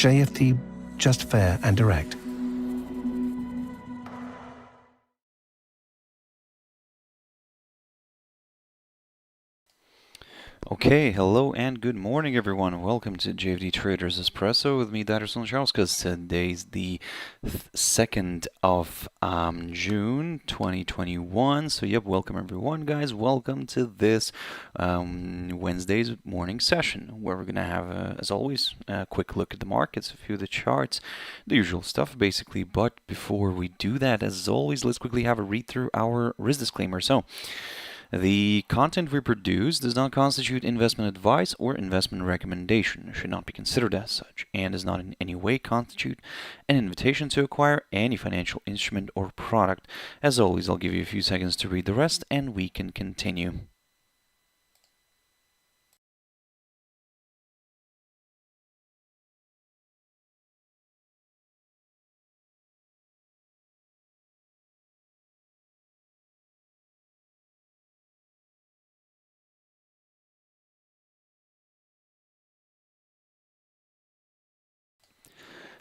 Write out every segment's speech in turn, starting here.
JFD, just fair and direct. Okay, hello and good morning everyone. Welcome to JFD Traders Espresso with me, Darius Anucauskas. Today's the 2nd of June 2021. So yep, welcome everyone guys. Welcome to this Wednesday's morning session where we're going to have, as always, a quick look at the markets, a few of the charts, the usual stuff basically. But before we do that, as always, let's quickly have a read through our risk disclaimer. So, the content we produce does not constitute investment advice or investment recommendation, should not be considered as such, and does not in any way constitute an invitation to acquire any financial instrument or product. As always, I'll give you a few seconds to read the rest and we can continue.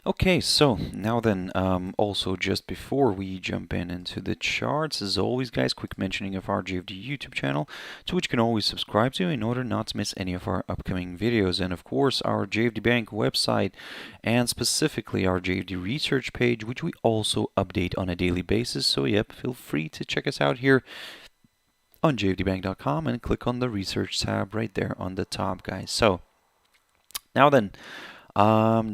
Okay, so now then, also just before we jump into the charts, as always, guys, quick mentioning of our JFD YouTube channel, to which you can always subscribe to in order not to miss any of our upcoming videos, and of course our JFD Bank website, and specifically our JFD research page, which we also update on a daily basis. So yep, feel free to check us out here on jfdbank.com and click on the research tab right there on the top, guys. So now then,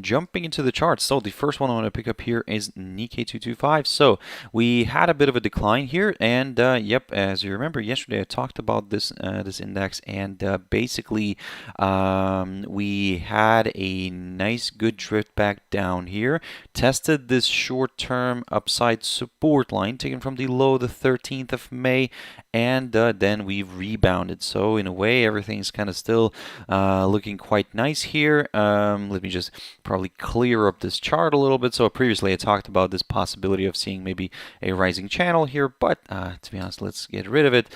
jumping into the charts. So the first one I want to pick up here is Nikkei 225. So we had a bit of a decline here, and yep, as you remember, yesterday I talked about this this index, and basically we had a nice good drift back down here, tested this short-term upside support line taken from the low the 13th of May, and then we've rebounded. So in a way, everything's kind of still looking quite nice here. Let me just probably clear up this chart a little bit. So previously I talked about this possibility of seeing maybe a rising channel here, but to be honest, let's get rid of it.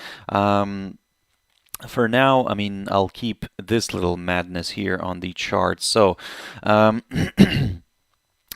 For now, I mean, I'll keep this little madness here on the chart. So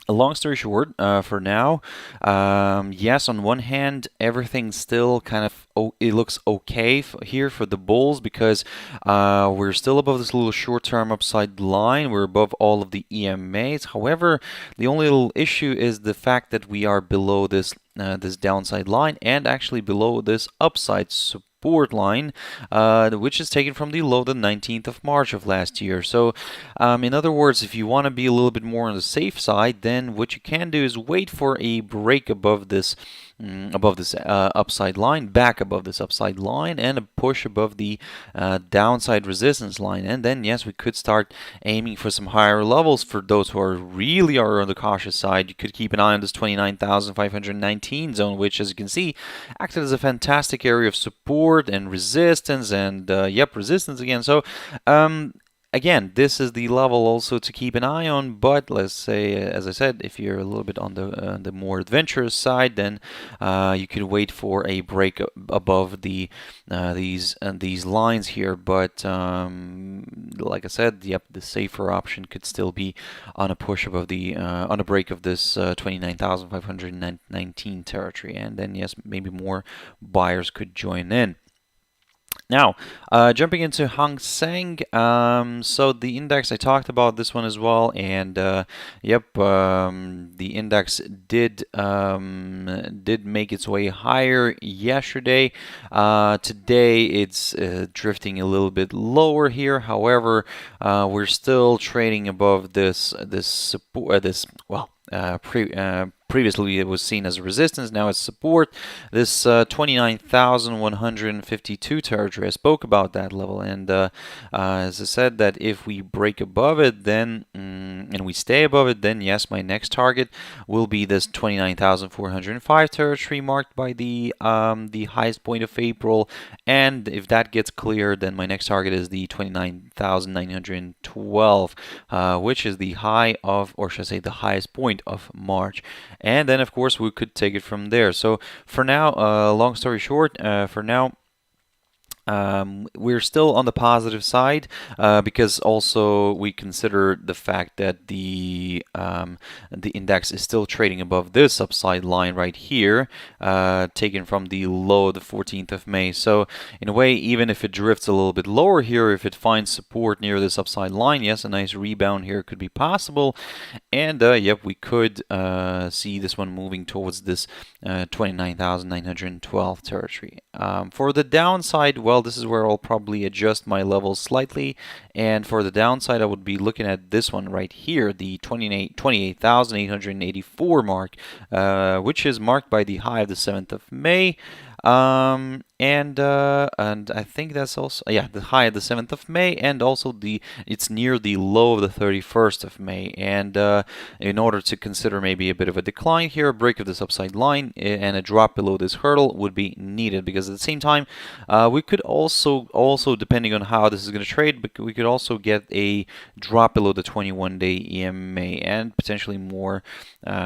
long story short, for now, yes, on one hand, everything's still kind of, it looks okay here for the bulls because we're still above this little short-term upside line. We're above all of the EMAs. However, the only little issue is the fact that we are below this this downside line and actually below this upside support line, which is taken from the low the 19th of March of last year. So in other words, if you want to be a little bit more on the safe side, then what you can do is wait for a break above this upside line, back above this upside line, and a push above the downside resistance line. And then yes, we could start aiming for some higher levels. For those who really are on the cautious side, you could keep an eye on this 29,519 zone, which, as you can see, acted as a fantastic area of support and resistance, and yep, resistance again. So again, this is the level also to keep an eye on, but let's say, as I said, if you're a little bit on the more adventurous side, then you could wait for a break above the these lines here. But like I said, yep, the safer option could still be on a push above the on a break of this 29,519 territory, and then yes, maybe more buyers could join in. Now, jumping into Hang Seng, so the index, I talked about this one as well, and yep, the index did make its way higher yesterday. Today, it's drifting a little bit lower here. However, we're still trading above this support, previously it was seen as a resistance, now it's support. This 29,152 territory, I spoke about that level, and as I said, that if we break above it, then and we stay above it, then yes, my next target will be this 29,405 territory marked by the highest point of April, and if that gets cleared, then my next target is the 29,912, which is the high of, or should I say, the highest point of March. And then, of course, we could take it from there. So for now, long story short, for now, We're still on the positive side because also we consider the fact that the index is still trading above this upside line right here, taken from the low of the 14th of May. So in a way, even if it drifts a little bit lower here, if it finds support near this upside line, yes, a nice rebound here could be possible. And yep, we could see this one moving towards this 29,912 territory. For the downside, well, this is where I'll probably adjust my levels slightly. And for the downside, I would be looking at this one right here, the 28,884 mark, which is marked by the high of the 7th of May. And I think that's also, yeah, the high of the 7th of May, and also it's near the low of the 31st of May. And in order to consider maybe a bit of a decline here, a break of this upside line and a drop below this hurdle would be needed, because at the same time we could also depending on how this is going to trade, but we could also get a drop below the 21-day EMA, and potentially more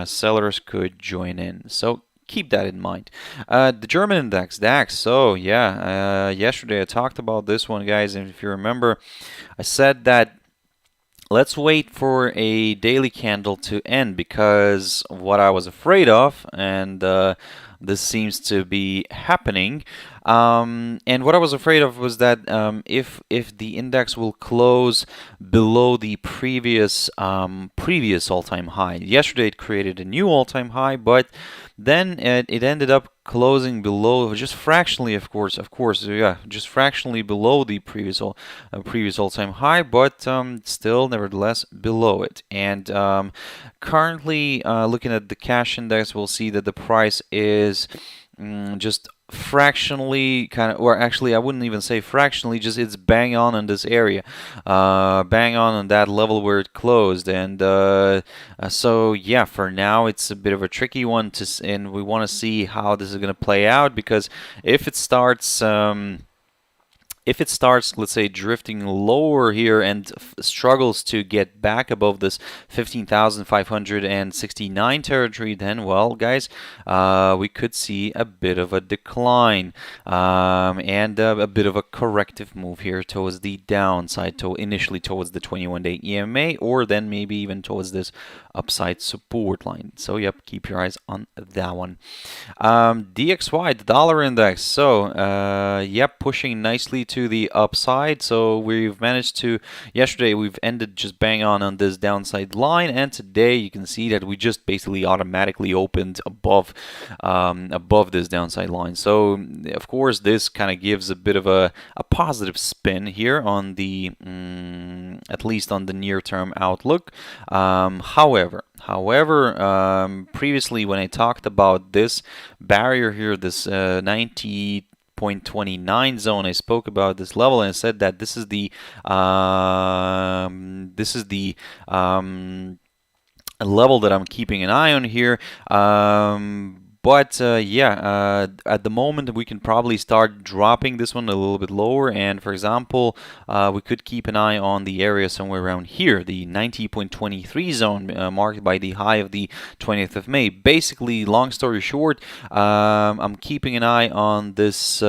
sellers could join in. So keep that in mind. The German index, DAX. So yeah, yesterday I talked about this one, guys, and if you remember, I said that let's wait for a daily candle to end, because what I was afraid of, and this seems to be happening. And what I was afraid of was that if the index will close below the previous all-time high. Yesterday it created a new all-time high, but then it ended up closing below, just fractionally, of course, yeah, just fractionally below the previous all-time high, but still, nevertheless, below it. And currently, looking at the cash index, we'll see that the price is just fractionally kind of, or actually I wouldn't even say fractionally, just it's bang on in this area, bang on that level where it closed. And so yeah, for now it's a bit of a tricky one and we want to see how this is going to play out, because if it starts let's say, drifting lower here and struggles to get back above this 15,569 territory, then, well, guys, we could see a bit of a decline and a bit of a corrective move here towards the downside, initially towards the 21-day EMA, or then maybe even towards this upside support line. So, yep, keep your eyes on that one. DXY, the dollar index. So, yep, pushing nicely to the upside. So we've managed to, yesterday we've ended just bang on this downside line, and today you can see that we just basically automatically opened above this downside line. So of course this kind of gives a bit of a positive spin here on the at least on the near-term outlook. However, previously when I talked about this barrier here, this 90.29 zone, I spoke about this level and I said that this is the level that I'm keeping an eye on here. But yeah, at the moment we can probably start dropping this one a little bit lower, and for example, we could keep an eye on the area somewhere around here, the 90.23 zone, marked by the high of the 20th of May. Basically, long story short, I'm keeping an eye on this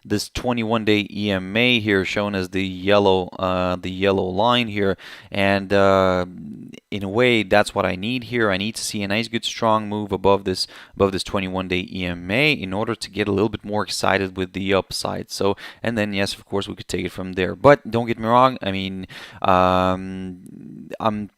this 21-day EMA here, shown as the yellow line here, and in a way that's what I need here. I need to see a nice, good, strong move above this 21-day EMA in order to get a little bit more excited with the upside. So, and then yes, of course, we could take it from there. But don't get me wrong. I mean, I'm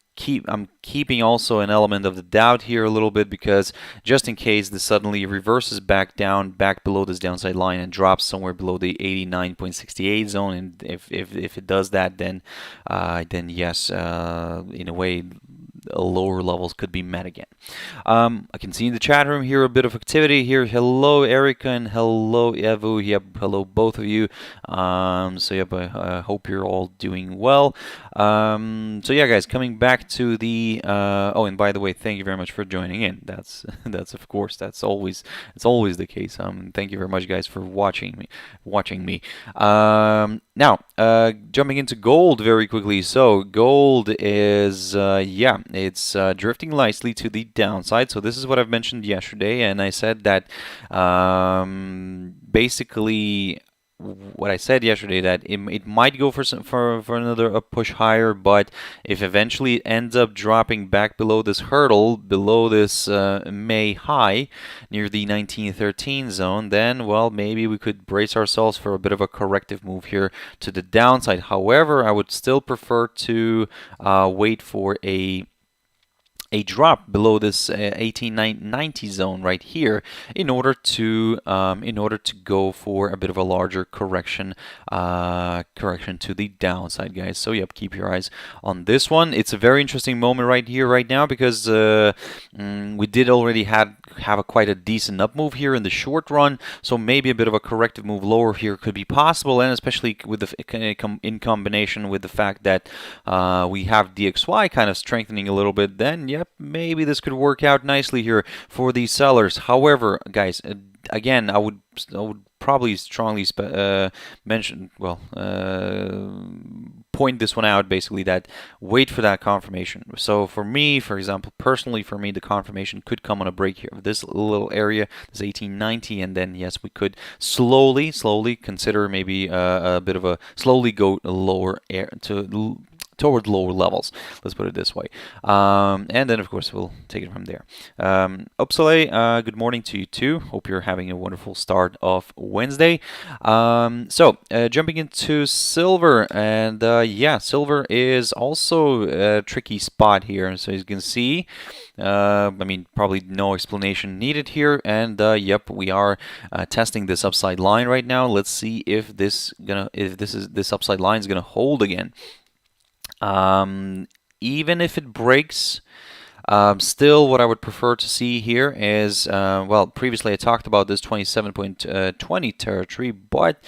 keeping also an element of the doubt here a little bit, because just in case this suddenly reverses back down, back below this downside line and drops somewhere below the 89.68 zone, and if it does that, then yes, in a way, lower levels could be met again. I can see in the chat room here a bit of activity here. Hello, Erica, and hello, Evu. Yep, hello, both of you. So yep, I hope you're all doing well. So yeah, guys, coming back to the oh, and by the way, thank you very much for joining in. That's of course, it's always the case. Thank you very much, guys, for watching me. Now, jumping into gold very quickly. So gold is yeah, it's drifting nicely to the downside. So this is what I've mentioned yesterday, and I said that basically what I said yesterday, that it might go for some for another push higher, but if eventually it ends up dropping back below this hurdle, below this May high near the 1913 zone, then well, maybe we could brace ourselves for a bit of a corrective move here to the downside. However, I would still prefer to wait for a drop below this 1890 zone right here in order to go for a bit of a larger correction to the downside, guys. So yep, keep your eyes on this one. It's a very interesting moment right here right now because we did already have quite a decent up move here in the short run, so maybe a bit of a corrective move lower here could be possible, and especially with in combination with the fact that we have DXY kind of strengthening a little bit, then yep, maybe this could work out nicely here for these sellers. However, guys, again, I would probably strongly point this one out, basically, that wait for that confirmation. So for me, for example, personally, for me, the confirmation could come on a break here, this little area, this 1890, and then yes, we could slowly consider maybe a bit of a slowly go lower toward lower levels, let's put it this way. And then, of course, we'll take it from there. Upsale, good morning to you too. Hope you're having a wonderful start of Wednesday. Jumping into silver, and yeah, silver is also a tricky spot here. So as you can see, I mean, probably no explanation needed here, and yep, we are testing this upside line right now. Let's see if this upside line is gonna hold again. Even if it breaks, still what I would prefer to see here is, well, previously I talked about this 27.20 territory, but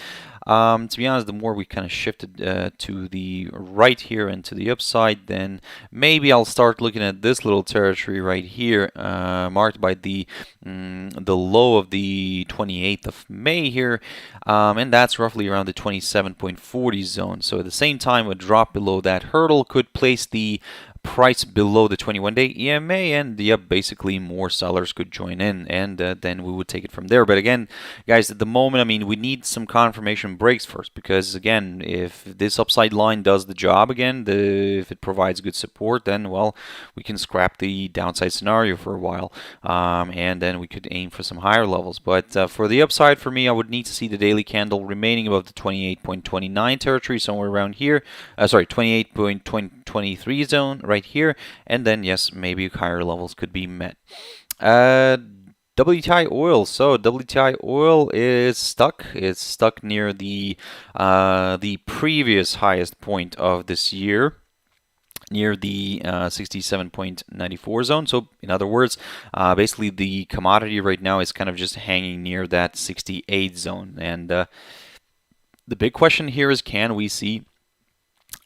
to be honest, the more we kind of shifted to the right here and to the upside, then maybe I'll start looking at this little territory right here, marked by the low of the 28th of May here, and that's roughly around the 27.40 zone. So at the same time, a drop below that hurdle could place the price below the 21-day EMA, and yep, basically more sellers could join in, and then we would take it from there. But again, guys, at the moment, I mean, we need some confirmation breaks first, because again, if this upside line does the job again, if it provides good support, then well, we can scrap the downside scenario for a while, and then we could aim for some higher levels. But for the upside, for me, I would need to see the daily candle remaining above the 28.29 territory, somewhere around here. Sorry, 28.23 zone right here, and then yes, maybe higher levels could be met. WTI oil. So WTI oil is stuck. It's stuck near the previous highest point of this year, near the 67.94 zone. So in other words, basically the commodity right now is kind of just hanging near that 68 zone. And the big question here is, can we see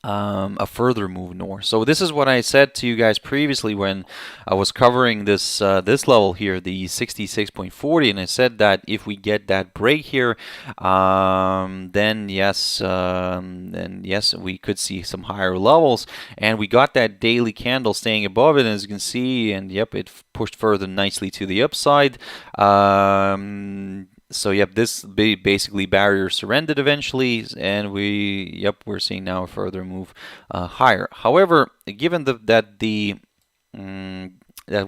a further move north? So this is what I said to you guys previously when I was covering this this level here, the 66.40, and I said that if we get that break here, then yes, we could see some higher levels, and we got that daily candle staying above it, as you can see, and yep, it pushed further nicely to the upside. So yep, this basically barrier surrendered eventually, and we're seeing now a further move higher. However, given that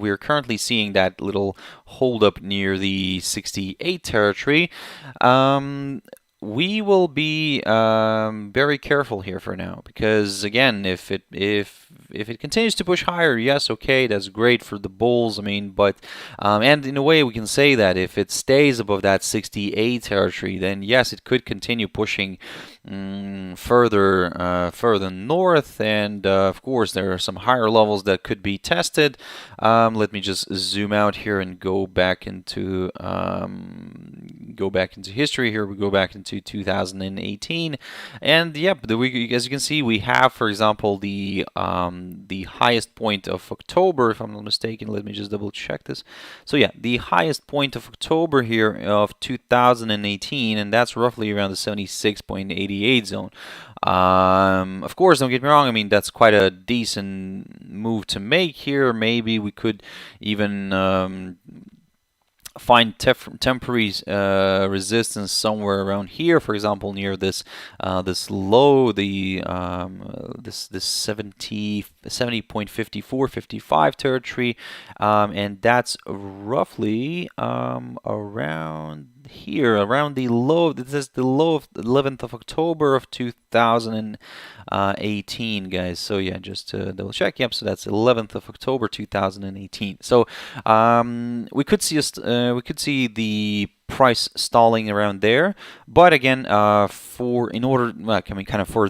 we are currently seeing that little hold up near the 68 territory, we will be very careful here for now, because again, if it continues to push higher, yes, okay, that's great for the bulls. I mean, but and in a way we can say that if it stays above that 68 territory, then yes, it could continue pushing further north, and of course there are some higher levels that could be tested. Let me just zoom out here and go back into history here. We go back into 2018, and yep, as you can see, we have, for example, the highest point of October, if I'm not mistaken. Let me just double check this. So yeah, the highest point of October here of 2018, and that's roughly around the 76.88 zone. Of course, don't get me wrong, I mean, that's quite a decent move to make here. Maybe we could even find temporary resistance somewhere around here, for example, near this this low, the this 70.54, 55 territory, and that's roughly around here, around the low. This is the low of 11th of October of 2018, guys. So yeah, just to double check. Yep. So that's 11th of October 2018. So we could see the price stalling around there, but again, for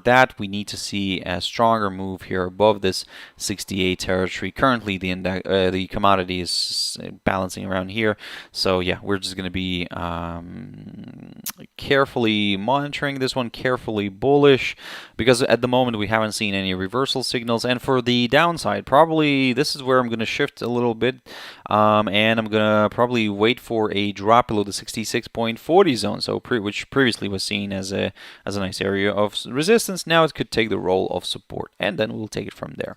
that, we need to see a stronger move here above this 68 territory. Currently, the commodity is balancing around here, so yeah, we're just going to be carefully monitoring this one, carefully bullish, because at the moment we haven't seen any reversal signals. And for the downside, probably this is where I'm going to shift a little bit, and I'm going to probably wait for a drop below the 66.40 zone, so which previously was seen as a nice area of resistance. Now it could take the role of support, and then we'll take it from there.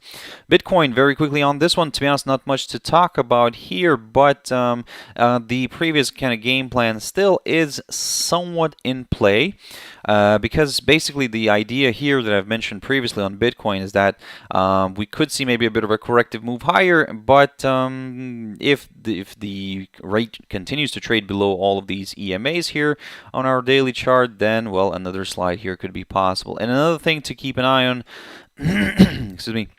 Bitcoin, very quickly on this one, to be honest, not much to talk about here, but the previous kind of game plan still is somewhat in play, because basically the idea here that I've mentioned previously on Bitcoin is that we could see maybe a bit of a corrective move higher, but if the rate continues to trade below all of these EMAs here on our daily chart, then, well, another slide here could be possible. And another thing to keep an eye on, excuse me,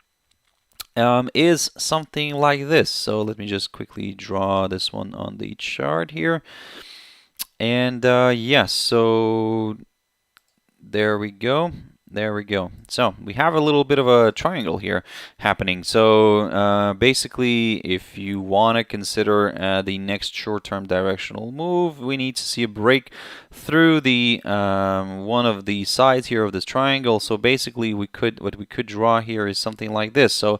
is something like this. So let me just quickly draw this one on the chart here. And yes, so there we go. There we go. So we have a little bit of a triangle here happening. So basically, if you want to consider the next short-term directional move, we need to see a break through the one of the sides here of this triangle. So basically, what we could draw here is something like this. So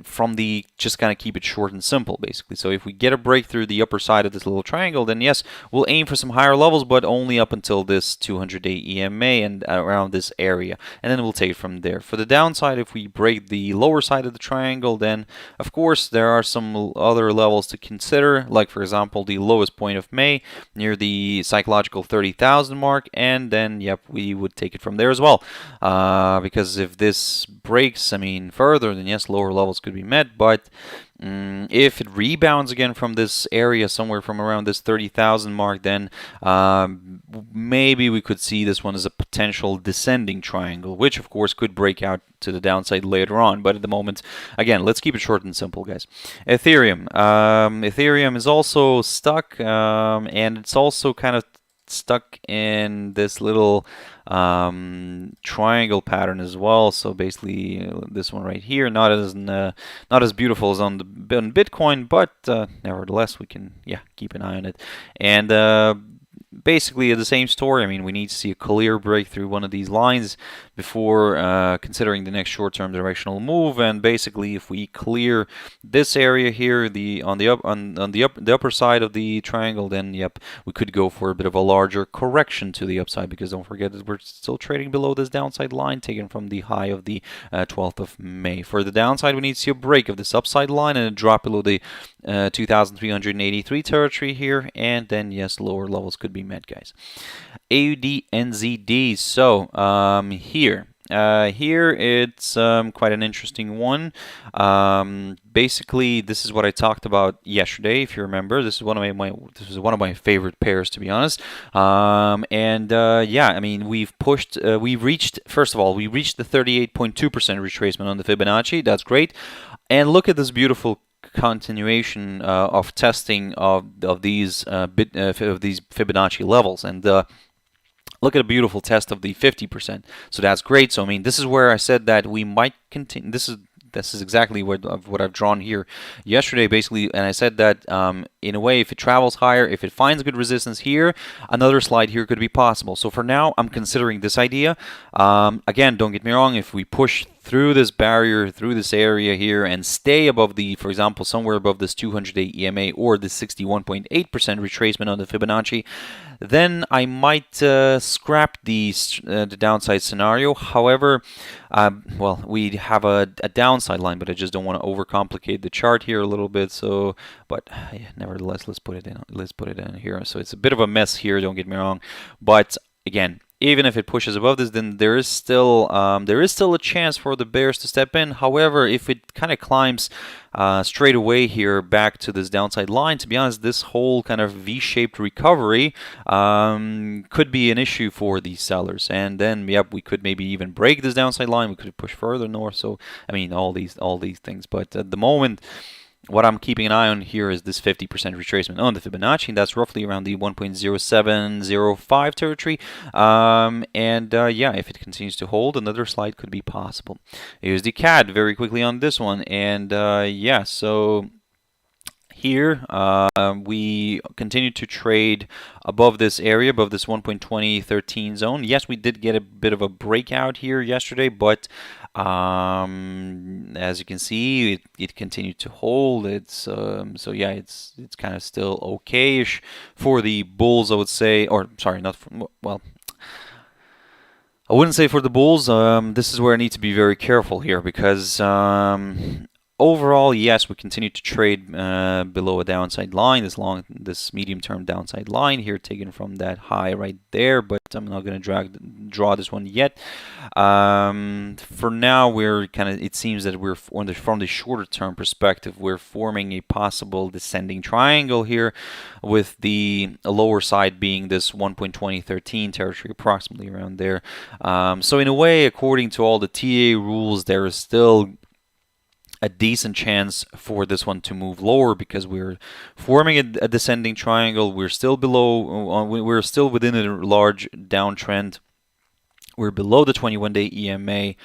from the, just kind of keep it short and simple, basically. So if we get a break through the upper side of this little triangle, then yes, we'll aim for some higher levels, but only up until this 200-day EMA and around this area, and then we'll take it from there. For the downside, if we break the lower side of the triangle, then of course there are some other levels to consider, like for example the lowest point of May near the psychological 30,000 mark, and then yep, we would take it from there as well, because if this breaks, I mean, further, then yes, lower levels could be met, but if it rebounds again from this area, somewhere from around this 30,000 mark, then maybe we could see this one as a potential descending triangle, which of course could break out to the downside later on. But at the moment, again, let's keep it short and simple, guys. Ethereum. Ethereum is also stuck, and it's also kind of stuck in this little triangle pattern as well. So basically, this one right here, not as beautiful as on Bitcoin, but nevertheless, we can keep an eye on it. And basically the same story. I mean, we need to see a clear breakthrough one of these lines before considering the next short-term directional move. And basically, if we clear this area here, the upper side of the triangle, then yep, we could go for a bit of a larger correction to the upside, because don't forget that we're still trading below this downside line taken from the high of the 12th of May. For the downside, we need to see a break of this upside line and a drop below the 2,383 territory here, and then yes, lower levels could be met, guys. AUD NZD. So here it's quite an interesting one. Basically, this is what I talked about yesterday. If you remember, this is one of my favorite pairs, to be honest. Yeah, I mean, we reached, first of all, we reached the 38.2% retracement on the Fibonacci. That's great. And look at this beautiful continuation of testing of these Fibonacci levels, and look at a beautiful test of the 50%. So that's great. So I mean, this is where I said that we might continue. This is exactly what I've drawn here yesterday, basically, and I said that in a way, if it travels higher, if it finds good resistance here, another slide here could be possible. So for now, I'm considering this idea. Again, don't get me wrong, if we push through this barrier, through this area here, and stay above the, for example, somewhere above this 200-day EMA or the 61.8% retracement on the Fibonacci, then I might scrap the downside scenario. However, well, we have a downside line, but I just don't want to overcomplicate the chart here a little bit. So, but yeah, nevertheless, let's put it in. Let's put it in here. So it's a bit of a mess here. Don't get me wrong, but again, even if it pushes above this, then there is still a chance for the bears to step in. However, if it kind of climbs straight away here back to this downside line, to be honest, this whole kind of V-shaped recovery could be an issue for these sellers. And then, yep, we could maybe even break this downside line. We could push further north. So, I mean, all these things. But at the moment, what I'm keeping an eye on here is this 50% retracement on the Fibonacci, and that's roughly around the 1.0705 territory. Yeah, if it continues to hold, another slide could be possible. Here's the CAD very quickly on this one, and yeah, so here we continue to trade above this area, above this 1.2013 zone. Yes, we did get a bit of a breakout here yesterday, but as you can see, it continued to hold. It's so yeah, it's kind of still okay-ish for the bulls, I would say, or sorry, not for, well, I wouldn't say for the bulls. This is where I need to be very careful here because overall, yes, we continue to trade below a downside line, this medium-term downside line here, taken from that high right there. But I'm not going to draw this one yet. For now, we're kind of. It seems that we're from the shorter-term perspective, we're forming a possible descending triangle here, with the lower side being this 1.2013 territory, approximately around there. So in a way, according to all the TA rules, there is still a decent chance for this one to move lower because we're forming a descending triangle. We're still below. We're still within a large downtrend. We're below the 21-day EMA.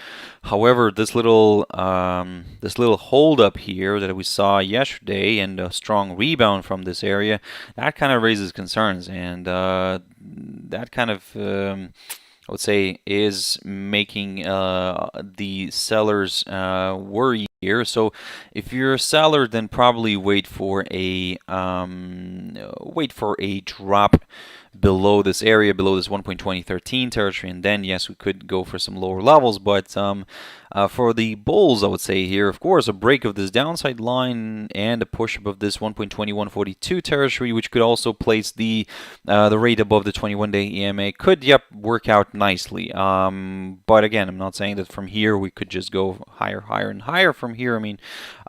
However, this little hold up here that we saw yesterday and a strong rebound from this area, that kind of raises concerns, and that kind of I would say is making the sellers worry here. So if you're a seller, then probably wait for a drop below this area, below this 1.2013 territory, and then yes, we could go for some lower levels. But for the bulls, I would say here, of course, a break of this downside line and a push above this 1.2142 territory, which could also place the rate above the 21-day EMA, could work out nicely. But again, I'm not saying that from here we could just go higher, and higher from here. I mean,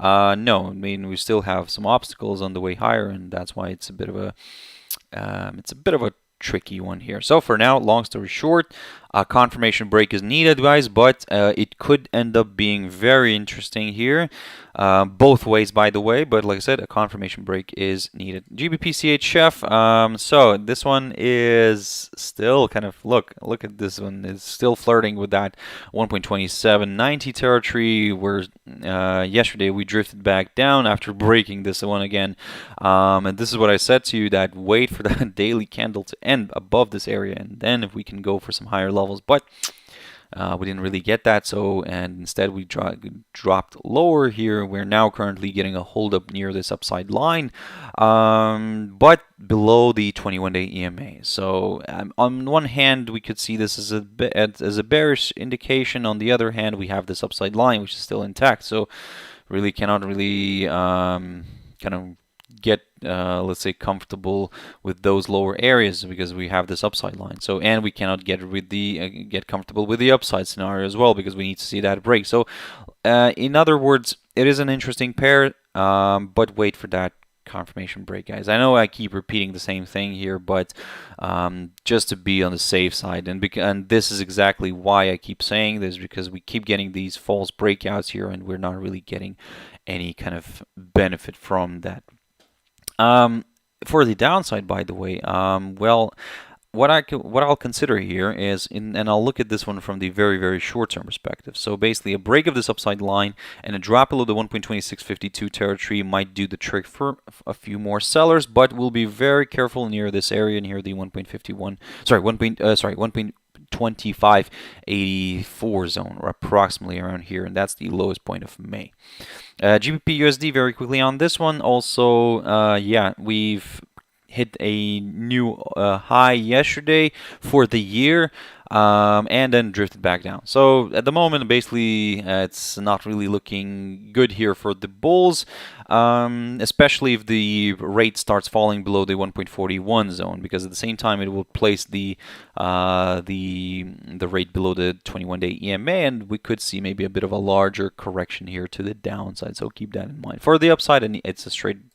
no, I mean we still have some obstacles on the way higher, and that's why it's a bit of a tricky one here. So for now, long story short, a confirmation break is needed, guys, but it could end up being very interesting here, both ways, by the way. But like I said, a confirmation break is needed. GBP Chef. So this one is still kind of look at this one. It's still flirting with that 1.2790 territory. Where yesterday we drifted back down after breaking this one again. And this is what I said to you, that wait for that daily candle to end above this area, and then if we can go for some higher levels. But we didn't really get that, and instead we dropped lower here. We're now currently getting a hold up near this upside line, but below the 21-day EMA. So on one hand, we could see this as a bearish indication. On the other hand, we have this upside line which is still intact. So really cannot really kind of get let's say comfortable with those lower areas because we have this upside line. So, and we cannot get comfortable with the upside scenario as well because we need to see that break. So in other words, it is an interesting pair, but wait for that confirmation break, guys. I know I keep repeating the same thing here, but just to be on the safe side, and this is exactly why I keep saying this, because we keep getting these false breakouts here and we're not really getting any kind of benefit from that. For the downside, by the way, well, what I'll consider here is, and I'll look at this one from the very, very short-term perspective. So basically, a break of this upside line and a drop below the 1.2652 territory might do the trick for a few more sellers, but we'll be very careful near this area, near the 1.2584 zone, or approximately around here, and that's the lowest point of May. GBP USD very quickly on this one. Also, yeah, we've hit a new high yesterday for the year. And then drifted back down. So at the moment, basically, it's not really looking good here for the bulls, especially if the rate starts falling below the 1.41 zone, because at the same time it will place the rate below the 21-day EMA, and we could see maybe a bit of a larger correction here to the downside. So keep that in mind. For the upside, it's a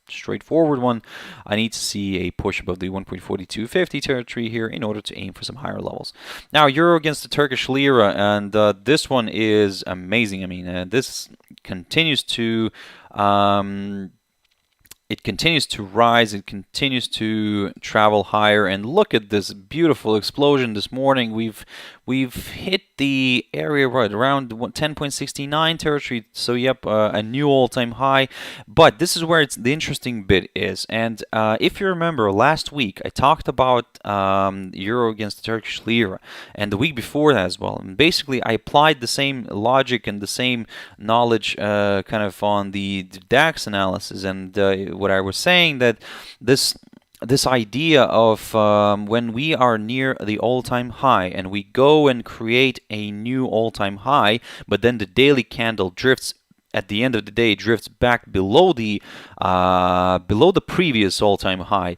straightforward one. I need to see a push above the 1.4250 territory here in order to aim for some higher levels. Now, euro against the Turkish lira, and this one is amazing. I mean, this continues to it continues to rise, it continues to travel higher, and look at this beautiful explosion this morning. We've hit the area right around 10.69 territory, so yep, a new all-time high. But this is where the interesting bit is, and if you remember last week I talked about euro against the Turkish lira, and the week before that as well. And basically I applied the same logic and the same knowledge kind of on the DAX analysis, and what I was saying that this idea of when we are near the all-time high and we go and create a new all-time high, but then the daily candle drifts at the end of the day drifts back below the previous all-time high,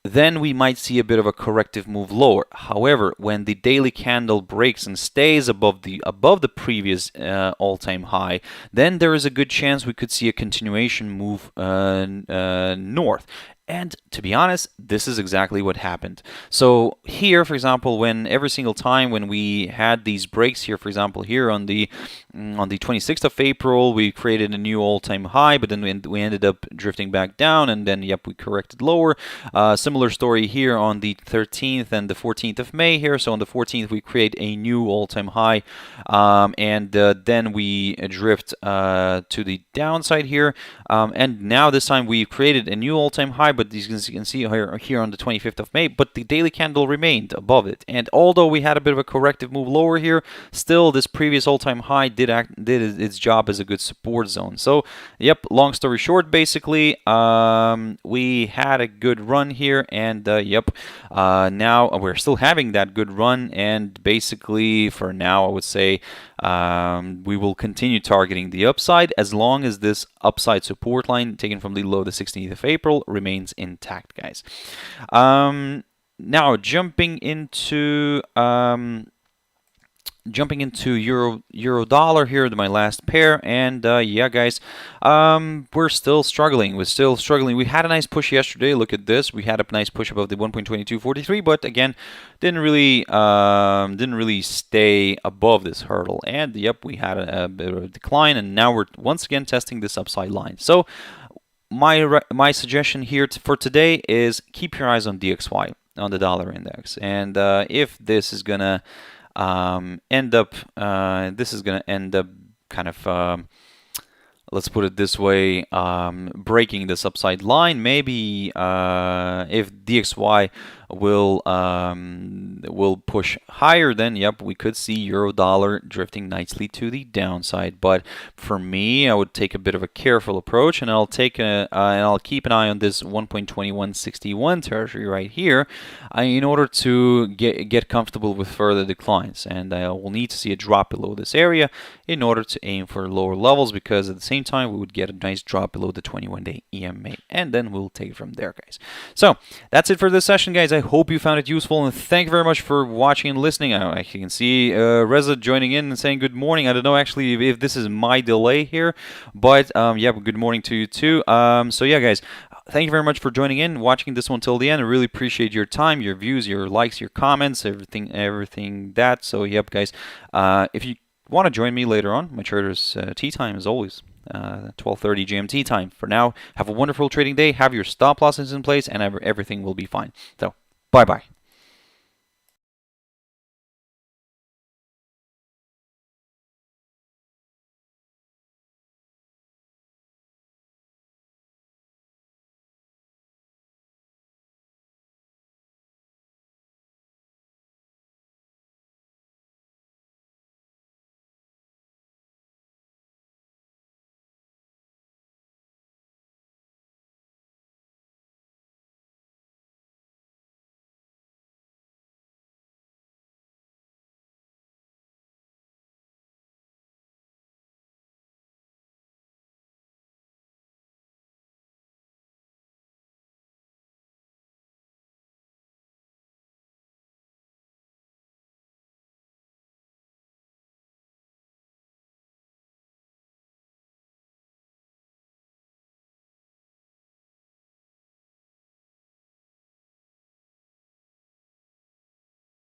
then we might see a bit of a corrective move lower. However, when the daily candle breaks and stays above the previous all-time high, then there is a good chance we could see a continuation move north. And to be honest, this is exactly what happened. So here, for example, when every single time when we had these breaks here, for example, here on the 26th of April, we created a new all-time high, but then we ended up drifting back down, and then, yep, we corrected lower. Similar story here on the 13th and the 14th of May here. So on the 14th, we create a new all-time high, and then we drift to the downside here. And now this time we've created a new all-time high, but you can see here on the 25th of May, but the daily candle remained above it. And although we had a bit of a corrective move lower here, still this previous all-time high did its job as a good support zone. So, yep, long story short, basically, we had a good run here, and yep, now we're still having that good run, and basically for now, I would say we will continue targeting the upside as long as this upside support line taken from the low the 16th of April remains intact, guys. Now jumping into euro dollar here, my last pair, and yeah, guys, we're still struggling. We had a nice push yesterday. Look at this. We had a nice push above the 1.2243, but again, didn't really stay above this hurdle. And yep, we had a bit of a decline, and now we're once again testing this upside line. So my suggestion here for today is keep your eyes on DXY, on the dollar index, and if this is gonna end up kind of let's put it this way, breaking this upside line, maybe if DXY will push higher, then yep, we could see euro dollar drifting nicely to the downside. But for me, I would take a bit of a careful approach, and I'll keep an eye on this 1.2161 territory right here in order to get comfortable with further declines. And I will need to see a drop below this area in order to aim for lower levels, because at the same time we would get a nice drop below the 21-day EMA, and then we'll take it from there, guys. So that's it for this session, guys. I hope you found it useful, and thank you very much for watching and listening. I can see Reza joining in and saying good morning. I don't know actually if this is my delay here, but yeah, good morning to you too. So yeah, guys, thank you very much for joining in, watching this one till the end. I really appreciate your time, your views, your likes, your comments, everything that. So yep, guys, if you want to join me later on, my trader's tea time as always. 12:30 GMT time. For now, have a wonderful trading day. Have your stop losses in place, and everything will be fine. So, bye-bye.